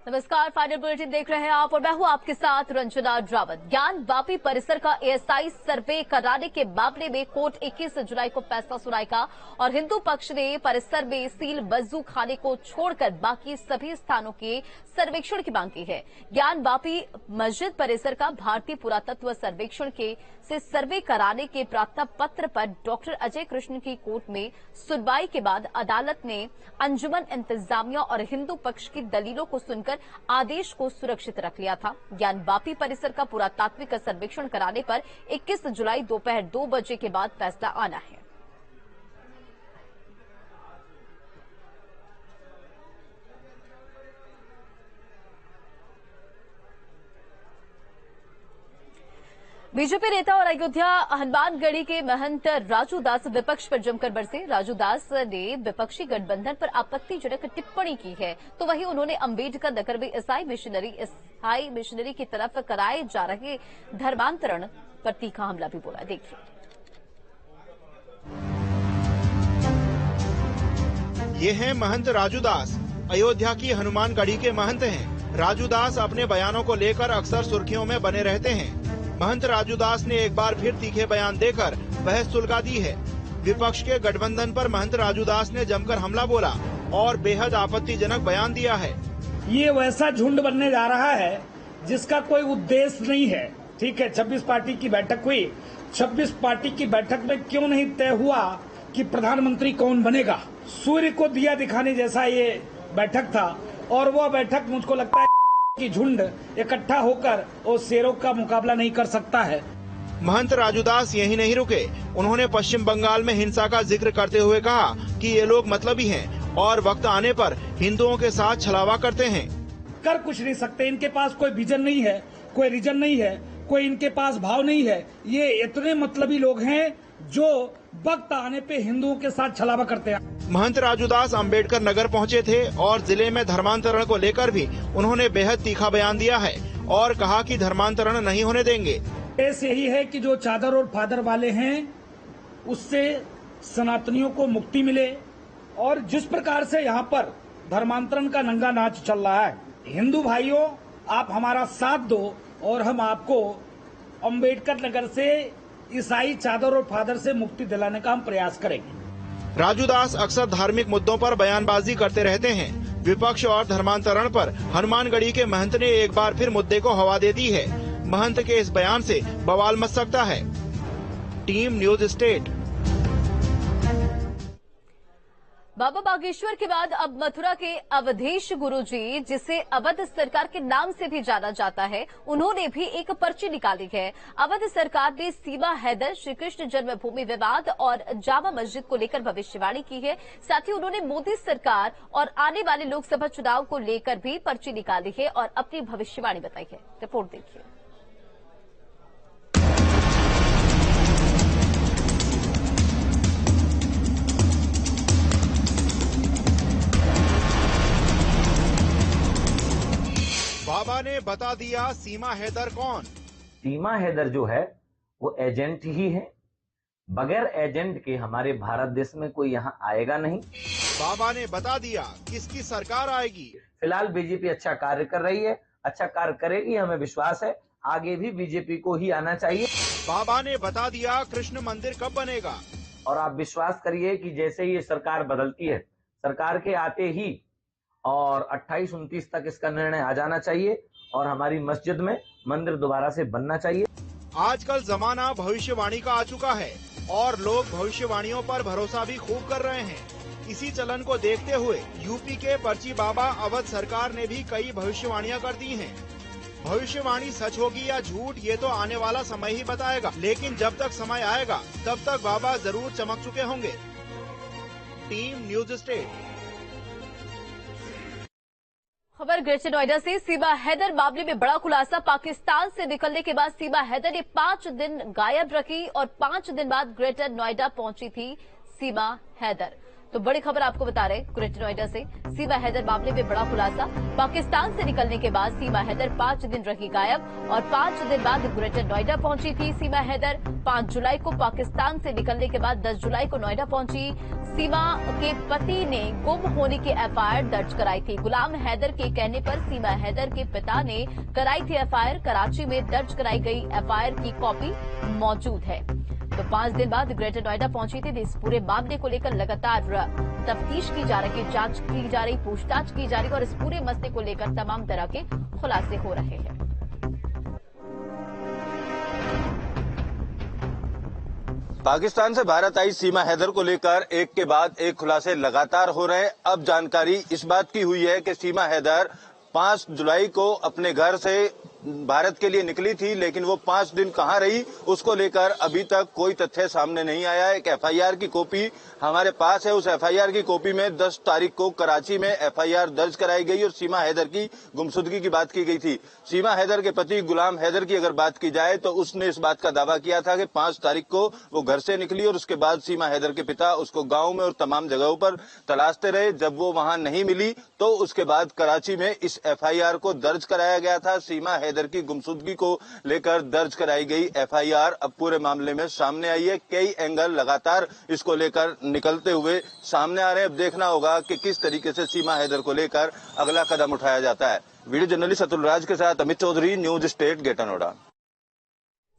नमस्कार, final bulletin देख रहे हैं आप और मैं हूं आपके साथ रंजना ड्रावत। ज्ञान वापी परिसर का एएसआई सर्वे कराने के मामले में कोर्ट 21 जुलाई को फैसला सुनाएगा और हिंदू पक्ष ने परिसर में सील वज्जू खाने को छोड़कर बाकी सभी स्थानों के सर्वेक्षण की मांग की है। ज्ञान वापी मस्जिद परिसर का भारतीय पुरातत्व सर्वेक्षण से सर्वे कराने के प्रार्थना पत्र पर डॉक्टर अजय कृष्ण की कोर्ट में सुनवाई के बाद अदालत ने अंजुमन इंतजामिया और हिंदू पक्ष की दलीलों को सुनकर आदेश को सुरक्षित रख लिया था। ज्ञान वापी परिसर का पुरातात्विक सर्वेक्षण कराने पर 21 जुलाई दोपहर 2 बजे के बाद फैसला आना है। बीजेपी नेता और अयोध्या हनुमानगढ़ी के महंत राजू दास विपक्ष पर जमकर बरसे। राजू दास ने विपक्षी गठबंधन पर आपत्तिजनक टिप्पणी की है, तो वहीं उन्होंने अंबेडकर नगर में ईसाई मिशनरी की तरफ कराए जा रहे धर्मांतरण पर तीखा हमला भी बोला। देखिए, ये हैं महंत राजू दास, अयोध्या की हनुमानगढ़ी के महंत हैं। राजू दास अपने बयानों को लेकर अक्सर सुर्खियों में बने रहते हैं। महंत राजू दास ने एक बार फिर तीखे बयान देकर बहस सुलगा दी है। विपक्ष के गठबंधन पर महंत राजू दास ने जमकर हमला बोला और बेहद आपत्तिजनक बयान दिया है। ये वैसा झुंड बनने जा रहा है जिसका कोई उद्देश्य नहीं है। ठीक है, 26 पार्टी की बैठक हुई। 26 पार्टी की बैठक में क्यों नहीं तय हुआ कि प्रधानमंत्री कौन बनेगा? सूर्य को दिया दिखाने जैसा ये बैठक था और वह बैठक मुझको लगता है कि झुंड इकट्ठा होकर वो शेरों का मुकाबला नहीं कर सकता है। महंत राजू दास यही नहीं रुके, उन्होंने पश्चिम बंगाल में हिंसा का जिक्र करते हुए कहा कि ये लोग मतलबी हैं और वक्त आने पर हिंदुओं के साथ छलावा करते हैं। कर कुछ नहीं सकते, इनके पास कोई विजन नहीं है, कोई रीजन नहीं है, कोई इनके पास भाव नहीं है। ये इतने मतलबी लोग हैं जो वक्त आने पे हिंदुओं के साथ छलावा करते हैं। महंत राजू दास अम्बेडकर नगर पहुंचे थे और जिले में धर्मांतरण को लेकर भी उन्होंने बेहद तीखा बयान दिया है और कहा कि धर्मांतरण नहीं होने देंगे। ऐसे यही है कि जो चादर और फादर वाले हैं उससे सनातनियों को मुक्ति मिले और जिस प्रकार से यहाँ पर धर्मांतरण का नंगा नाच चल रहा है, हिंदू भाइयों आप हमारा साथ दो और हम आपको अम्बेडकर नगर से ईसाई चादर और फादर से मुक्ति दिलाने का हम प्रयास करेंगे। राजू दास अक्सर धार्मिक मुद्दों पर बयानबाजी करते रहते हैं। विपक्ष और धर्मांतरण पर हनुमानगढ़ी के महंत ने एक बार फिर मुद्दे को हवा दे दी है। महंत के इस बयान से बवाल मच सकता है। Team news state. Baba Bageshwar के बाद अब मथुरा के अवधेश गुरुजी, जिसे अवध सरकार के नाम से भी जाना जाता है, उन्होंने भी एक पर्ची निकाली है। अवध सरकार ने सीमा हैदर, श्री कृष्ण जन्मभूमि विवाद और जामा मस्जिद को लेकर भविष्यवाणी की है। साथ ही उन्होंने मोदी सरकार और आने वाले लोकसभा चुनाव को लेकर भी पर्ची निकाली है और अपनी भविष्यवाणी बताई है। रिपोर्ट देखिए। बाबा ने बता दिया सीमा हैदर कौन। सीमा हैदर जो है वो एजेंट ही है। बगैर एजेंट के हमारे भारत देश में कोई यहाँ आएगा नहीं। बाबा ने बता दिया किसकी सरकार आएगी। फिलहाल बीजेपी अच्छा कार्य कर रही है, अच्छा कार्य करेगी, हमें विश्वास है आगे भी बीजेपी को ही आना चाहिए। बाबा ने बता दिया कृष्ण मंदिर कब बनेगा। और आप विश्वास करिए कि जैसे ही ये सरकार बदलती है, सरकार के आते ही और 28-29 तक इसका निर्णय आ जाना चाहिए और हमारी मस्जिद में मंदिर दोबारा से बनना चाहिए। आजकल जमाना भविष्यवाणी का आ चुका है और लोग भविष्यवाणियों पर भरोसा भी खूब कर रहे हैं। इसी चलन को देखते हुए यूपी के पर्ची बाबा अवध सरकार ने भी कई भविष्यवाणियां कर दी हैं। भविष्यवाणी सच होगी या झूठ ये तो आने वाला समय ही बताएगा, लेकिन जब तक समय आएगा तब तक बाबा जरूर चमक चुके होंगे। Team news state. खबर ग्रेटर नोएडा से। सीमा हैदर मामले में बड़ा खुलासा। पाकिस्तान से निकलने के बाद सीमा हैदर ने 5 दिन गायब रखी और 5 दिन बाद ग्रेटर नोएडा पहुंची थी सीमा हैदर। तो बड़ी खबर आपको बता रहे ग्रेटर नोएडा से सीमा हैदर मामले में बड़ा खुलासा। पाकिस्तान से निकलने के बाद सीमा हैदर 5 दिन रही गायब और 5 दिन बाद ग्रेटर नोएडा पहुंची थी। सीमा हैदर 5 जुलाई को पाकिस्तान से निकलने के बाद 10 जुलाई को नोएडा पहुंची। सीमा के पति ने गुम होने की एफआईआर दर्ज कराई थी। गुलाम हैदर के कहने पर सीमा हैदर के पिता ने कराई थी एफआईआर। कराची में दर्ज कराई गई एफआईआर की कॉपी मौजूद है। तो 5 दिन बाद ग्रेटर नोएडा पहुंची थी। इस पूरे मामले को लेकर लगातार तफ्तीश की जा रही, जांच की जा रही, पूछताछ की जा रही और इस पूरे मसले को लेकर तमाम तरह के खुलासे हो रहे हैं। पाकिस्तान से भारत आई सीमा हैदर को लेकर एक के बाद एक खुलासे लगातार हो रहे हैं। अब जानकारी इस बात की हुई है कि सीमा हैदर 5 जुलाई को अपने घर से भारत के लिए निकली थी, लेकिन वो 5 दिन कहाँ रही उसको लेकर अभी तक कोई तथ्य सामने नहीं आया है। एक एफआईआर की कॉपी हमारे पास है। उस एफआईआर की कॉपी में 10 तारीख को कराची में एफआईआर दर्ज कराई गई और सीमा हैदर की गुमशुदगी की बात की गई थी। सीमा हैदर के पति गुलाम हैदर की अगर बात की जाए तो उसने इस बात का दावा किया था कि 5 तारीख को वो घर से निकली और उसके बाद सीमा हैदर के पिता उसको गाँव में और तमाम जगहों पर तलाशते रहे। जब वो वहां नहीं मिली तो उसके बाद कराची में इस एफआईआर को दर्ज कराया गया था। सीमा हैदर की गुमशुदगी को लेकर दर्ज कराई गई एफआईआर अब पूरे मामले में सामने आई है। कई एंगल लगातार इसको लेकर निकलते हुए सामने आ रहे हैं। अब देखना होगा कि किस तरीके से सीमा हैदर को लेकर अगला कदम उठाया जाता है। वीडियो जर्नलिस्ट अतुल राज के साथ Amit Chaudhary, news state, greater Noida.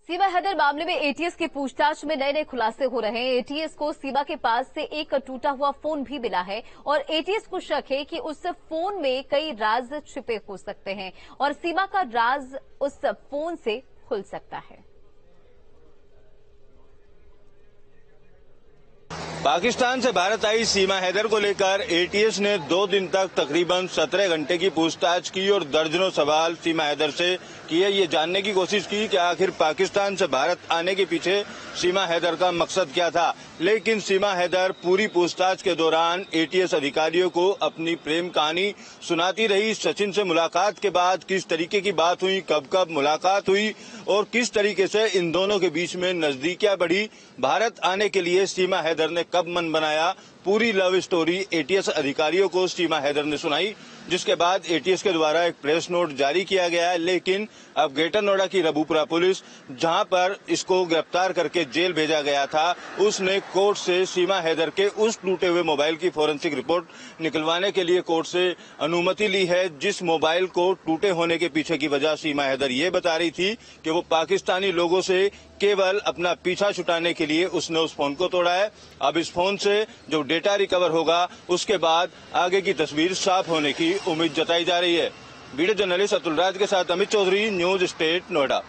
Seema Haider मामले में एटीएस की पूछताछ में नए नए खुलासे हो रहे हैं। एटीएस को सीमा के पास से एक टूटा हुआ फोन भी मिला है और एटीएस को शक है कि उस फोन में कई राज छिपे हो सकते हैं और सीमा का राज उस फोन से खुल सकता है। पाकिस्तान से भारत आई सीमा हैदर को लेकर एटीएस ने 2 दिन तक तकरीबन 17 घंटे की पूछताछ की और दर्जनों सवाल सीमा हैदर से किए। ये जानने की कोशिश की कि आखिर पाकिस्तान से भारत आने के पीछे सीमा हैदर का मकसद क्या था। लेकिन सीमा हैदर पूरी पूछताछ के दौरान एटीएस अधिकारियों को अपनी प्रेम कहानी सुनाती रही। सचिन से मुलाकात के बाद किस तरीके की बात हुई, कब कब मुलाकात हुई और किस तरीके से इन दोनों के बीच में नजदीकियां बढ़ी। भारत आने के लिए सीमा हैदर ने कब मन बनाया, पूरी लव स्टोरी एटीएस अधिकारियों को सीमा हैदर ने सुनाई, जिसके बाद एटीएस के द्वारा एक प्रेस नोट जारी किया गया है। लेकिन अब ग्रेटर नोएडा की रबूपुरा पुलिस, जहां पर इसको गिरफ्तार करके जेल भेजा गया था, उसने कोर्ट से सीमा हैदर के उस टूटे हुए मोबाइल की फोरेंसिक रिपोर्ट निकलवाने के लिए कोर्ट से अनुमति ली है। जिस मोबाइल को टूटे होने के पीछे की वजह सीमा हैदर ये बता रही थी कि वो पाकिस्तानी लोगों से केवल अपना पीछा छुटाने के लिए उसने उस फोन को तोड़ा है। अब इस फोन से जो डेटा रिकवर होगा उसके बाद आगे की तस्वीर साफ होने की उम्मीद जताई जा रही है। वीडियो जर्नलिस्ट अतुल राज के साथ अमित चौधरी, न्यूज स्टेट, नोएडा।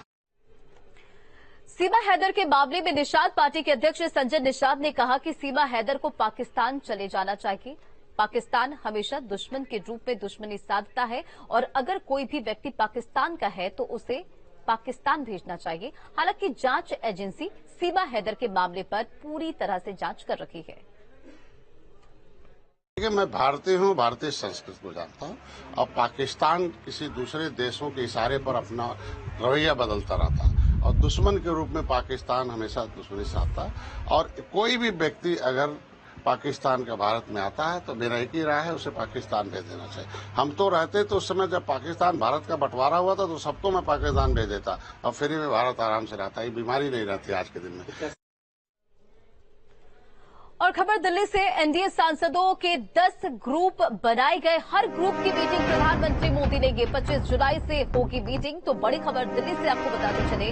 सीमा हैदर के मामले में निषाद पार्टी के अध्यक्ष संजय निषाद ने कहा कि सीमा हैदर को पाकिस्तान चले जाना चाहिए। पाकिस्तान हमेशा दुश्मन के रूप में दुश्मनी साधता है और अगर कोई भी व्यक्ति पाकिस्तान का है तो उसे पाकिस्तान भेजना चाहिए। हालांकि जांच एजेंसी सीमा हैदर के मामले पर पूरी तरह से जांच कर रही है। मैं भारतीय हूँ, भारतीय संस्कृति को जानता हूँ और पाकिस्तान किसी दूसरे देशों के इशारे पर अपना रवैया बदलता रहता है और दुश्मन के रूप में पाकिस्तान हमेशा दुश्मनी साधता है। और कोई भी व्यक्ति अगर पाकिस्तान का भारत में आता है तो मेरा एक ही राय है, उसे पाकिस्तान भेज देना चाहिए। हम तो रहते तो उस समय जब पाकिस्तान भारत का बंटवारा हुआ था तो सबको मैं पाकिस्तान भेज देता और फ्री में भारत आराम से रहता। ये बीमारी नहीं रहती आज के दिन में। और खबर दिल्ली से, एनडीए सांसदों के 10 ग्रुप बनाए गए। हर ग्रुप की मीटिंग प्रधानमंत्री मोदी लेंगे। 25 जुलाई से होगी मीटिंग। तो बड़ी खबर दिल्ली से आपको बताते चले,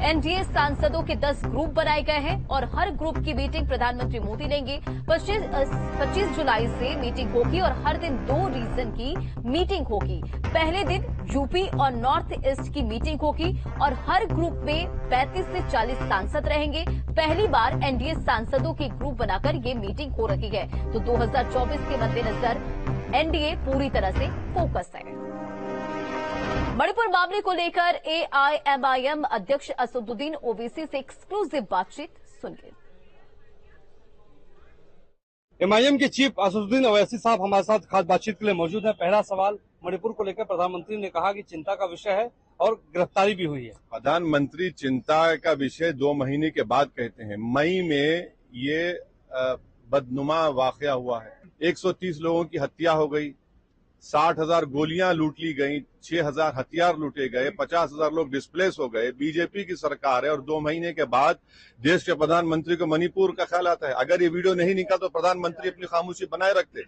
एनडीए सांसदों के 10 ग्रुप बनाए गए हैं और हर ग्रुप की मीटिंग प्रधानमंत्री मोदी लेंगे। 25 जुलाई से मीटिंग होगी और हर दिन 2 रीजन की मीटिंग होगी। पहले दिन यूपी और नॉर्थ ईस्ट की मीटिंग होगी और हर ग्रुप में 35 से 40 सांसद रहेंगे। पहली बार एनडीए सांसदों की ग्रुप बनाकर ये मीटिंग हो रही है। तो 2024 के मद्देनजर एनडीए पूरी तरह से फोकस है। मणिपुर मामले को लेकर एआईएमआईएम अध्यक्ष असदुद्दीन ओवैसी से एक्सक्लूसिव बातचीत सुनिए। एमआईएम के चीफ असदुद्दीन ओवैसी साहब हमारे साथ खास बातचीत के लिए मौजूद है। पहला सवाल, मणिपुर को लेकर प्रधानमंत्री ने कहा कि चिंता का विषय है और गिरफ्तारी भी हुई है। प्रधानमंत्री चिंता का विषय 2 महीने के बाद कहते हैं। मई में ये बदनुमा वाकया हुआ है। 130 लोगों की हत्या हो गई, 60,000 गोलियां लूट ली गई, 6,000 हथियार लूटे गए, 50,000 लोग डिस्प्लेस हो गए। बीजेपी की सरकार है और 2 महीने के बाद देश के प्रधानमंत्री को मणिपुर का ख्याल आता है। अगर ये वीडियो नहीं निकला तो प्रधानमंत्री अपनी खामोशी बनाए रखते,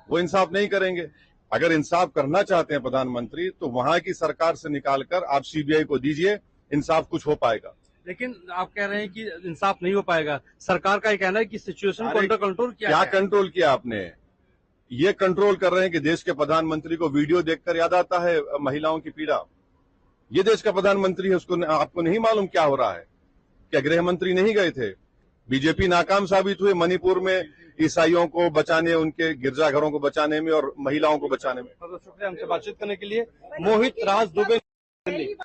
वो इंसाफ नहीं करेंगे। अगर इंसाफ करना चाहते हैं प्रधानमंत्री तो वहां की सरकार से निकालकर आप सीबीआई को दीजिए, इंसाफ कुछ हो पाएगा। लेकिन आप कह रहे हैं कि इंसाफ नहीं हो पाएगा। सरकार का ये कहना है कि सिचुएशन को अंडर कंट्रोल किया। क्या कंट्रोल किया आपने? ये कंट्रोल कर रहे हैं कि देश के प्रधानमंत्री को वीडियो देखकर याद आता है महिलाओं की पीड़ा। ये देश का प्रधानमंत्री है, उसको आपको नहीं मालूम क्या हो रहा है? क्या गृह मंत्री नहीं गए थे? बीजेपी नाकाम साबित हुई मणिपुर में ईसाइयों को बचाने, उनके गिरजाघरों को बचाने में और महिलाओं को बचाने में। बहुत शुक्रिया हमसे बातचीत करने के लिए। मोहित राज दुबे, दिल्ली।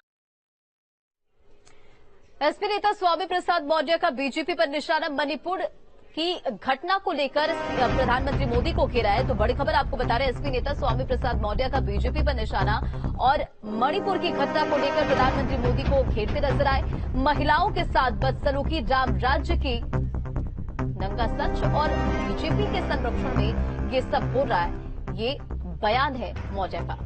एसपी नेता स्वामी प्रसाद मौर्य का बीजेपी पर निशाना। मणिपुर की घटना को लेकर प्रधानमंत्री मोदी को घेरा है। तो बड़ी खबर आपको बता रहे हैं, एसपी नेता स्वामी प्रसाद मौर्य का बीजेपी पर निशाना और मणिपुर की घटना को लेकर प्रधानमंत्री मोदी को घेरते नजर आए। महिलाओं के साथ बदसलूकी, राम राज्य की नंगा सच और बीजेपी के संरक्षण में ये सब हो रहा है, ये बयान है मौर्य का।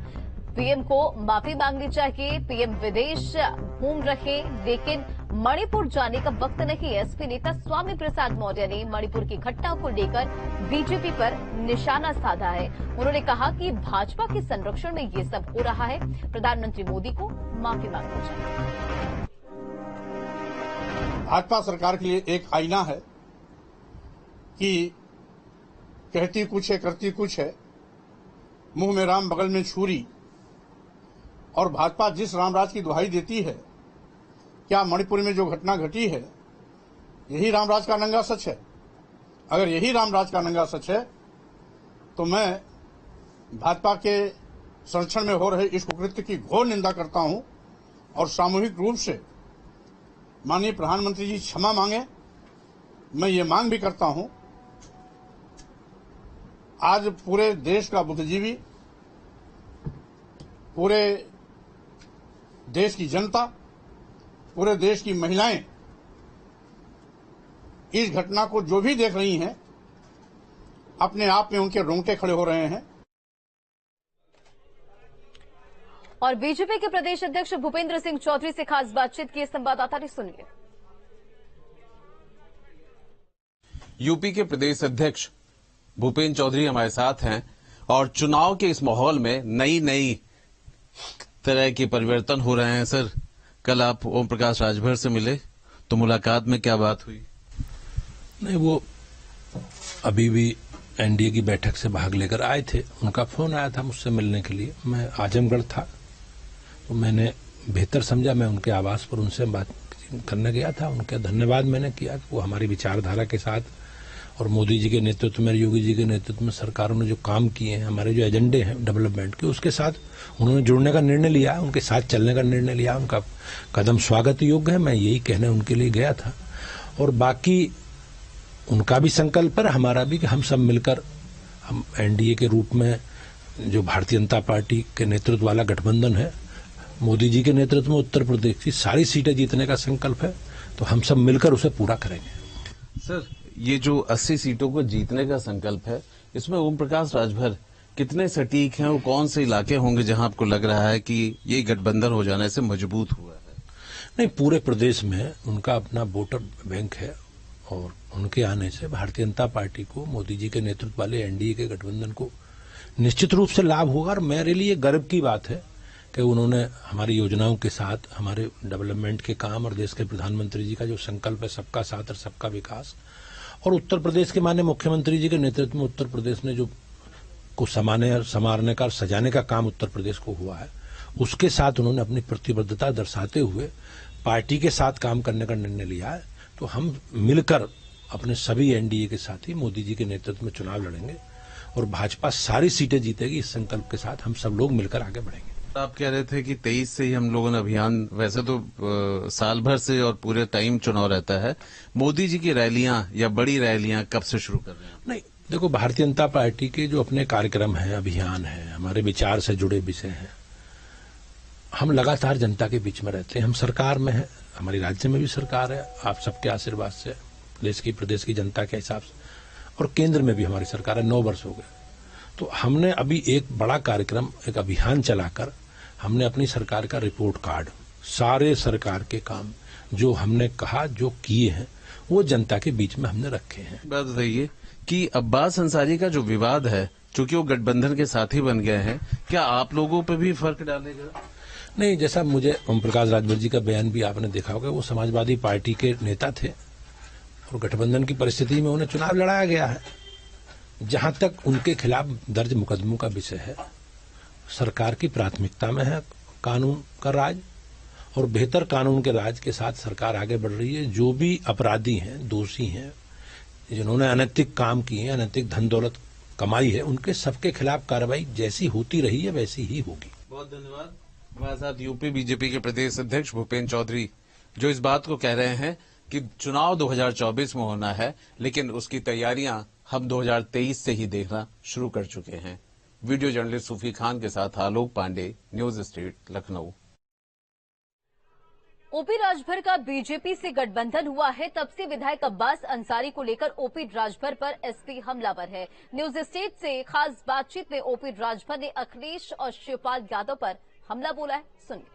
पीएम को माफी मांगनी चाहिए, पीएम विदेश घूम रहे लेकिन मणिपुर जाने का वक्त नहीं। एसपी नेता स्वामी प्रसाद मौर्य ने मणिपुर की घटना को लेकर बीजेपी पर निशाना साधा है। उन्होंने कहा कि भाजपा के संरक्षण में ये सब हो रहा है, प्रधानमंत्री मोदी को माफी मांगनी चाहिए। भाजपा सरकार के लिए एक आईना है कि कहती कुछ है, करती कुछ है, मुंह में राम बगल में छुरी। और भाजपा जिस रामराज की दुहाई देती है, क्या मणिपुर में जो घटना घटी है यही रामराज का नंगा सच है? अगर यही रामराज का नंगा सच है तो मैं भाजपा के संरक्षण में हो रहे इस कुकृत्य की घोर निंदा करता हूं और सामूहिक रूप से माननीय प्रधानमंत्री जी क्षमा मांगे। मैं ये मांग भी करता हूं, आज पूरे देश का बुद्धिजीवी, पूरे देश की जनता, पूरे देश की महिलाएं इस घटना को जो भी देख रही हैं, अपने आप में उनके रोंगटे खड़े हो रहे हैं। और बीजेपी के प्रदेश अध्यक्ष भूपेंद्र सिंह चौधरी से खास बातचीत की संवाददाता ने सुनिए। यूपी के प्रदेश अध्यक्ष भूपेंद्र चौधरी हमारे साथ हैं और चुनाव के इस माहौल में नई तरह के परिवर्तन हो रहे हैं। सर, कल आप ओम प्रकाश राजभर से मिले तो मुलाकात में क्या बात हुई? नहीं, वो अभी भी एनडीए की बैठक से भाग लेकर आए थे। उनका फोन आया था मुझसे मिलने के लिए। मैं आजमगढ़ था तो मैंने बेहतर समझा, मैं उनके आवास पर उनसे बात करने गया था। उनका धन्यवाद मैंने किया कि वो हमारी विचारधारा के साथ और मोदी जी के नेतृत्व में, योगी जी के नेतृत्व में सरकारों ने जो काम किए हैं, हमारे जो एजेंडे हैं डेवलपमेंट के, उसके साथ उन्होंने जुड़ने का निर्णय लिया, उनके साथ चलने का निर्णय लिया। उनका कदम स्वागत योग्य है। मैं यही कहने उनके लिए गया था। और बाकी उनका भी संकल्प है, हमारा भी, कि हम सब मिलकर, हम एनडीए के रूप में जो भारतीय जनता पार्टी के नेतृत्व वाला गठबंधन है, मोदी जी के नेतृत्व में उत्तर प्रदेश की सारी सीटें जीतने का संकल्प है, तो हम सब मिलकर उसे पूरा करेंगे। सर, ये जो 80 सीटों को जीतने का संकल्प है, इसमें ओम प्रकाश राजभर कितने सटीक हैं और कौन से इलाके होंगे जहां आपको लग रहा है कि ये गठबंधन हो जाने से मजबूत हुआ है? नहीं, पूरे प्रदेश में उनका अपना वोटर बैंक है और उनके आने से भारतीय जनता पार्टी को, मोदी जी के नेतृत्व वाले एनडीए के गठबंधन को निश्चित रूप से लाभ होगा। और मेरे लिए गर्व की बात है कि उन्होंने हमारी योजनाओं के साथ, हमारे डेवलपमेंट के काम और देश के प्रधानमंत्री जी का जो संकल्प है सबका साथ और सबका विकास, और उत्तर प्रदेश के माननीय मुख्यमंत्री जी के नेतृत्व में उत्तर प्रदेश ने जो को संवारने का, सजाने का काम उत्तर प्रदेश को हुआ है, उसके साथ उन्होंने अपनी प्रतिबद्धता दर्शाते हुए पार्टी के साथ काम करने का निर्णय लिया है। तो हम मिलकर अपने सभी एनडीए के साथी मोदी जी के नेतृत्व में चुनाव लड़ेंगे और भाजपा सारी सीटें जीतेगी। इस संकल्प के साथ हम सब लोग मिलकर आगे बढ़ेंगे। आप कह रहे थे कि 23 से ही हम लोगों ने अभियान, वैसे तो साल भर से और पूरे टाइम चुनाव रहता है, मोदी जी की रैलियां या बड़ी रैलियां कब से शुरू कर रहे हैं? नहीं, देखो, भारतीय जनता पार्टी के जो अपने कार्यक्रम हैं, अभियान है, हमारे विचार से जुड़े विषय हैं, हम लगातार जनता के बीच में रहते हैं। हम सरकार में हैं, हमारी राज्य में भी सरकार है, आप सबके आशीर्वाद से, देश की, प्रदेश की जनता के हिसाब से। और केंद्र में भी हमारी सरकार है, 9 वर्ष हो गए। तो हमने अभी एक बड़ा कार्यक्रम, एक अभियान चलाकर हमने अपनी सरकार का रिपोर्ट कार्ड, सारे सरकार के काम जो हमने कहा, जो किए हैं, वो जनता के बीच में हमने रखे हैं। बात बताइए कि अब्बास अंसारी का जो विवाद है, चूंकि वो गठबंधन के साथी बन गए हैं, क्या आप लोगों पे भी फर्क डालेगा? नहीं, जैसा मुझे ओम प्रकाश राजभर जी का बयान भी आपने देखा होगा, वो समाजवादी पार्टी के नेता थे और गठबंधन की परिस्थिति में उन्हें चुनाव लड़ाया गया है। जहां तक उनके खिलाफ दर्ज मुकदमों का विषय है, सरकार की प्राथमिकता में है कानून का राज, और बेहतर कानून के राज के साथ सरकार आगे बढ़ रही है। जो भी अपराधी हैं, दोषी हैं, जिन्होंने अनैतिक काम किए, अनैतिक धन दौलत कमाई है, उनके सबके खिलाफ कार्रवाई जैसी होती रही है वैसी ही होगी। बहुत धन्यवाद। हमारे साथ यूपी बीजेपी के प्रदेश अध्यक्ष भूपेन्द्र चौधरी, जो इस बात को कह रहे हैं कि चुनाव 2024 में होना है, लेकिन उसकी तैयारियां हम 2023 से ही देखना शुरू कर चुके हैं। वीडियो जर्नलिस्ट सूफी खान के साथ Alok Pandey, news street, Lucknow. OP Rajbhar का बीजेपी से गठबंधन हुआ है, तब से विधायक अब्बास अंसारी को लेकर ओपी राजभर पर एसपी हमलावर है। न्यूज स्टेट से खास बातचीत में ओपी राजभर ने अखिलेश और शिवपाल यादव पर हमला बोला है, सुनिए।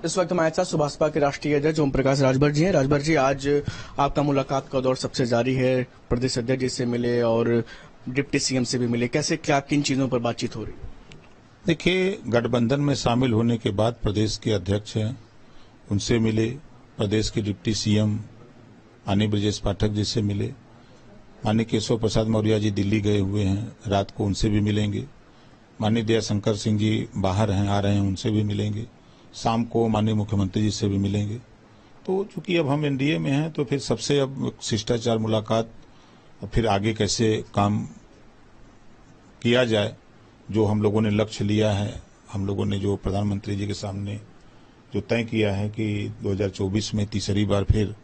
इस वक्त हमारे साथ सुभाषपा के राष्ट्रीय अध्यक्ष ओम प्रकाश राजभर जी हैं। राजभर जी, आज आपका मुलाकात का दौर सबसे जारी है, प्रदेश अध्यक्ष जी से मिले और डिप्टी सीएम से भी मिले, कैसे क्या किन चीजों पर बातचीत हो रही? देखिए, गठबंधन में शामिल होने के बाद प्रदेश के अध्यक्ष हैं, उनसे मिले, प्रदेश के डिप्टी सीएम आनी ब्रजेश पाठक जी से मिले, माननीय केशव प्रसाद मौर्य जी दिल्ली गए हुए हैं, रात को उनसे भी मिलेंगे, माननीय दयाशंकर सिंह जी बाहर हैं, आ रहे हैं, उनसे भी मिलेंगे, शाम को माननीय मुख्यमंत्री जी से भी मिलेंगे। तो चूंकि अब हम एनडीए में हैं, तो फिर सबसे अब शिष्टाचार मुलाकात, फिर आगे कैसे काम किया जाए, जो हम लोगों ने लक्ष्य लिया है, हम लोगों ने जो प्रधानमंत्री जी के सामने जो तय किया है कि 2024 में तीसरी बार फिर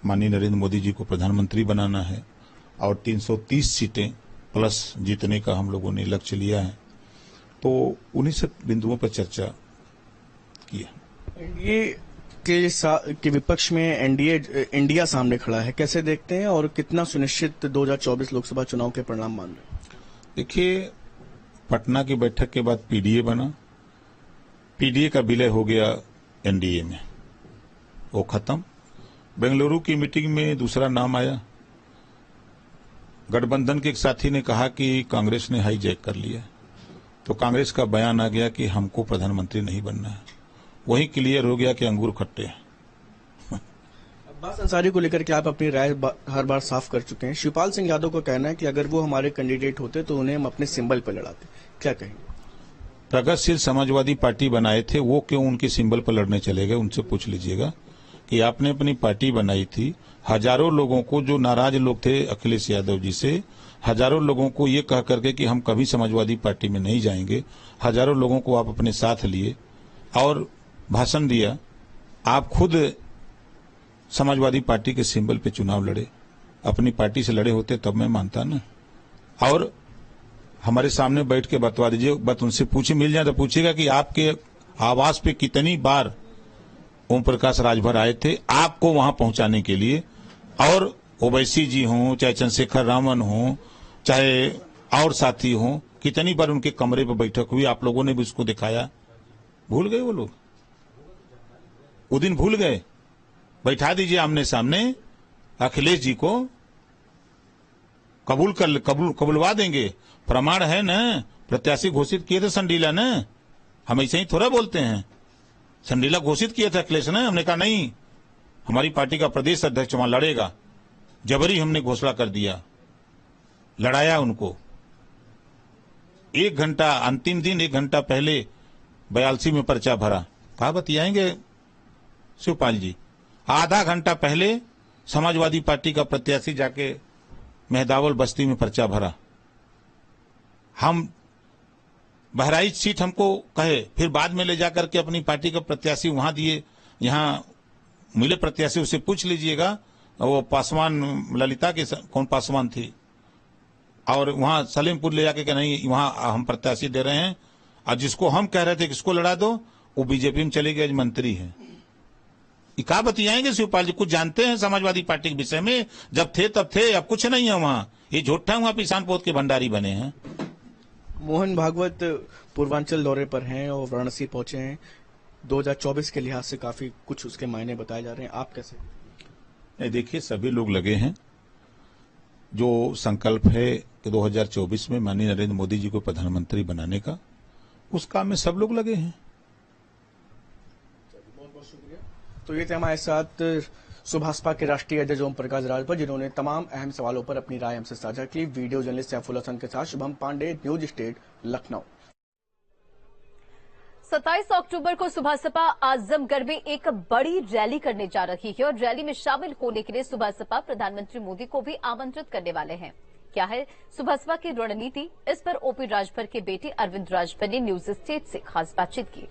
माननीय नरेंद्र मोदी जी को प्रधानमंत्री बनाना है और 330 सीटें प्लस जीतने का हम लोगों ने लक्ष्य लिया है, तो उन्हीं सब बिंदुओं पर चर्चा की है। एनडीए के विपक्ष में एनडीए इंडिया सामने खड़ा है, कैसे देखते हैं और कितना सुनिश्चित 2024 लोकसभा चुनाव के परिणाम मान रहे हैं? देखिए, पटना की बैठक के बाद पीडीए बना, पीडीए का विलय हो गया एनडीए में, वो खत्म। बेंगलुरु की मीटिंग में दूसरा नाम आया, गठबंधन के एक साथी ने कहा कि कांग्रेस ने हाईजैक कर लिया, तो कांग्रेस का बयान आ गया कि हमको प्रधानमंत्री नहीं बनना है। वही क्लियर हो गया कि अंगूर खट्टे हैं। अब्बास अंसारी को लेकर के आप अपनी राय हर बार साफ कर चुके हैं। शिवपाल सिंह यादव का कहना है कि अगर वो हमारे कैंडिडेट होते तो उन्हें हम अपने सिंबल पर लड़ाते, क्या कहेंगे? प्रगतिशील समाजवादी पार्टी बनाए थे, वो क्यों उनके सिंबल पर लड़ने चले गए? उनसे पूछ लीजिएगा कि आपने अपनी पार्टी बनाई थी, हजारों लोगों को, जो नाराज लोग थे अखिलेश यादव जी से, हजारों लोगों को ये कह करके कि हम कभी समाजवादी पार्टी में नहीं जाएंगे, हजारों लोगों को आप अपने साथ लिए और भाषण दिया। आप खुद समाजवादी पार्टी के सिंबल पे चुनाव लड़े, अपनी पार्टी से लड़े होते तब मैं मानता ना। और हमारे सामने बैठ के बतवा दीजिए, बात उनसे पूछे, मिल जाए तो पूछेगा कि आपके आवास पे कितनी बार ओम प्रकाश राजभर आए थे आपको वहां पहुंचाने के लिए, और ओवैसी जी हों, चाहे चंद्रशेखर रावण हों, चाहे और साथी हों, कितनी बार उनके कमरे पर बैठक हुई, आप लोगों ने भी उसको दिखाया। भूल गए वो लोग? वो दिन भूल गए? बैठा दीजिए आमने सामने, अखिलेश जी को कबूलवा देंगे। प्रमाण है न, प्रत्याशी घोषित किए थे संडीला ने, हम ऐसे ही थोड़ा बोलते हैं। संडीला घोषित किए थे अखिलेश ने, हमने कहा नहीं, हमारी पार्टी का प्रदेश अध्यक्ष वहां लड़ेगा, जबरी हमने घोषणा कर दिया, लड़ाया उनको। 1 घंटा अंतिम दिन, 1 घंटा पहले 82 में पर्चा भरा, कहा बतियाएंगे शिवपाल जी। आधा घंटा पहले समाजवादी पार्टी का प्रत्याशी जाके मेहदावल बस्ती में पर्चा भरा। हम बहराइच सीट हमको कहे, फिर बाद में ले जाकर के अपनी पार्टी का प्रत्याशी वहां दिए। यहां मिले प्रत्याशी, उससे पूछ लीजिएगा, वो पासवान ललिता के कौन पासवान थी, और वहां सलेमपुर ले जाके नहीं, वहां हम प्रत्याशी दे रहे हैं, और जिसको हम कह रहे थे किसको लड़ा दो, वो बीजेपी में चले गए, मंत्री है। ये क्या बतियाएंगे शिवपाल जी? कुछ जानते हैं समाजवादी पार्टी के विषय में? जब थे तब थे, अब कुछ नहीं है वहाँ। ये झूठा वहाँ किसान पोत के भंडारी बने हैं। मोहन भागवत पूर्वांचल दौरे पर हैं और वाराणसी पहुंचे हैं। 2024 के लिहाज से काफी कुछ उसके मायने बताए जा रहे हैं, आप कैसे? देखिए, सभी लोग लगे हैं। जो संकल्प है कि 2024 में माननीय नरेंद्र मोदी जी को प्रधानमंत्री बनाने का, उस काम में सब लोग लगे हैं। बहुत बहुत शुक्रिया। तो ये थे हमारे साथ सुभाषपा के राष्ट्रीय अध्यक्ष ओम प्रकाश राजभर, जिन्होंने तमाम अहम सवालों पर अपनी राय हमसे साझा की। वीडियो जर्नलिस्ट सैफुल हसन के साथ शुभम पांडे, न्यूज स्टेट, लखनऊ। 27 अक्टूबर को सुभाषपा आजमगढ़ में एक बड़ी रैली करने जा रही है और रैली में शामिल होने के लिए सुभाषपा प्रधानमंत्री मोदी को भी आमंत्रित करने वाले हैं। क्या है सुभाषपा की रणनीति? इस पर ओपी राजभर के बेटे अरविंद राजभर ने न्यूज स्टेट से खास बातचीत की।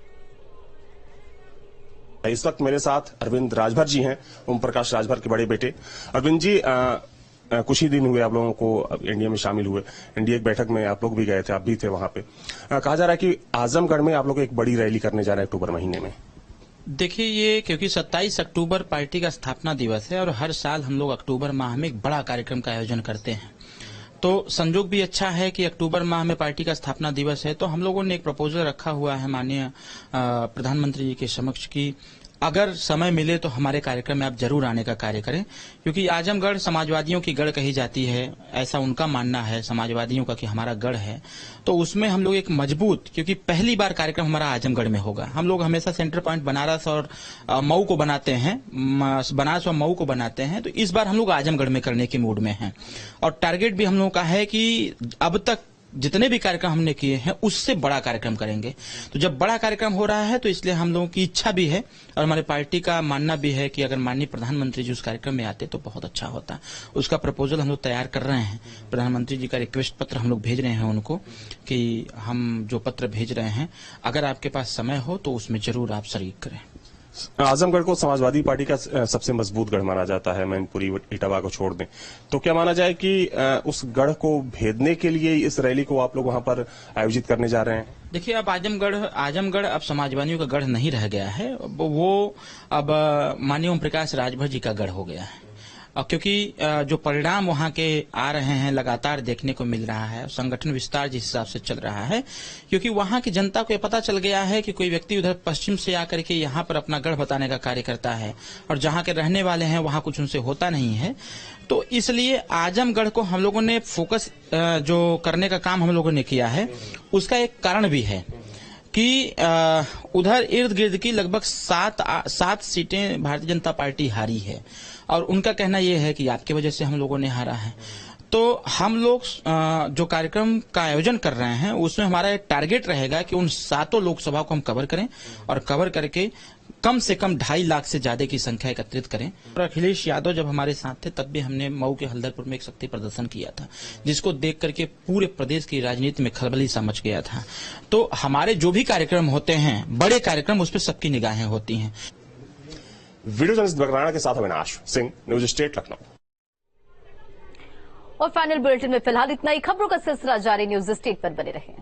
इस वक्त मेरे साथ अरविंद राजभर जी हैं, ओम प्रकाश राजभर के बड़े बेटे। अरविंद जी, कुछ ही दिन हुए आप लोगों को एनडीए में शामिल हुए। एनडीए की बैठक में आप लोग भी गए थे, आप भी थे वहां पे। कहा जा रहा है कि आजमगढ़ में आप लोग एक बड़ी रैली करने जा रहे हैं अक्टूबर महीने में। देखिए, ये क्योंकि 27 अक्टूबर पार्टी का स्थापना दिवस है और हर साल हम लोग अक्टूबर माह में एक बड़ा कार्यक्रम का आयोजन करते हैं, तो संजोग भी अच्छा है कि अक्टूबर माह में पार्टी का स्थापना दिवस है। तो हम लोगों ने एक प्रपोजल रखा हुआ है माननीय प्रधानमंत्री जी के समक्ष की अगर समय मिले तो हमारे कार्यक्रम में आप जरूर आने का कार्य करें, क्योंकि आजमगढ़ समाजवादियों की गढ़ कही जाती है, ऐसा उनका मानना है समाजवादियों का कि हमारा गढ़ है। तो उसमें हम लोग एक मजबूत, क्योंकि पहली बार कार्यक्रम हमारा आजमगढ़ में होगा। हम लोग हमेशा सेंटर पॉइंट बनारस और मऊ को बनाते हैं, बनारस और मऊ को बनाते हैं, तो इस बार हम लोग आजमगढ़ में करने के मूड में हैं। और टारगेट भी हम लोगों का है कि अब तक जितने भी कार्यक्रम हमने किए हैं उससे बड़ा कार्यक्रम करेंगे। तो जब बड़ा कार्यक्रम हो रहा है तो इसलिए हम लोगों की इच्छा भी है और हमारे पार्टी का मानना भी है कि अगर माननीय प्रधानमंत्री जी उस कार्यक्रम में आते तो बहुत अच्छा होता। उसका प्रपोजल हम लोग तैयार कर रहे हैं। प्रधानमंत्री जी का रिक्वेस्ट पत्र हम लोग भेज रहे हैं उनको कि हम जो पत्र भेज रहे हैं, अगर आपके पास समय हो तो उसमें जरूर आप शरीक करें। आजमगढ़ को समाजवादी पार्टी का सबसे मजबूत गढ़ माना जाता है, मैनपुरी इटावा को छोड़ दें तो क्या माना जाए कि उस गढ़ को भेदने के लिए इस रैली को आप लोग वहां पर आयोजित करने जा रहे हैं? देखिए, अब आजमगढ़ अब समाजवादियों का गढ़ नहीं रह गया है, वो अब माननीय ओम प्रकाश राजभर जी का गढ़ हो गया है। क्योंकि जो परिणाम वहां के आ रहे हैं लगातार देखने को मिल रहा है, संगठन विस्तार जिस हिसाब से चल रहा है, क्योंकि वहां की जनता को ये पता चल गया है कि कोई व्यक्ति उधर पश्चिम से आकर के यहाँ पर अपना गढ़ बताने का कार्य करता है और जहाँ के रहने वाले हैं वहां कुछ उनसे होता नहीं है। तो इसलिए आजमगढ़ को हम लोगों ने फोकस जो करने का काम हम लोगों ने किया है, उसका एक कारण भी है कि उधर इर्द गिर्द की लगभग 7 सीटें भारतीय जनता पार्टी हारी है और उनका कहना यह है कि आपकी वजह से हम लोगों ने हारा है। तो हम लोग जो कार्यक्रम का आयोजन कर रहे हैं उसमें हमारा एक टारगेट रहेगा कि उन 7 लोकसभा को हम कवर करें और कवर करके कम से कम 2.5 लाख से ज्यादा की संख्या एकत्रित करें। और अखिलेश यादव जब हमारे साथ थे तब भी हमने मऊ के हल्दरपुर में एक शक्ति प्रदर्शन किया था, जिसको देख करके पूरे प्रदेश की राजनीति में खलबली सा मच गया था। तो हमारे जो भी कार्यक्रम होते हैं, बड़े कार्यक्रम, उस पर सबकी निगाहें होती हैं। वीडियो जर्नलिस्ट बगराना के साथ अविनाश सिंह, न्यूज स्टेट, लखनऊ। और फाइनल बुलेटिन में फिलहाल इतना ही। खबरों का सिलसिला जारी, न्यूज स्टेट पर बने रहें।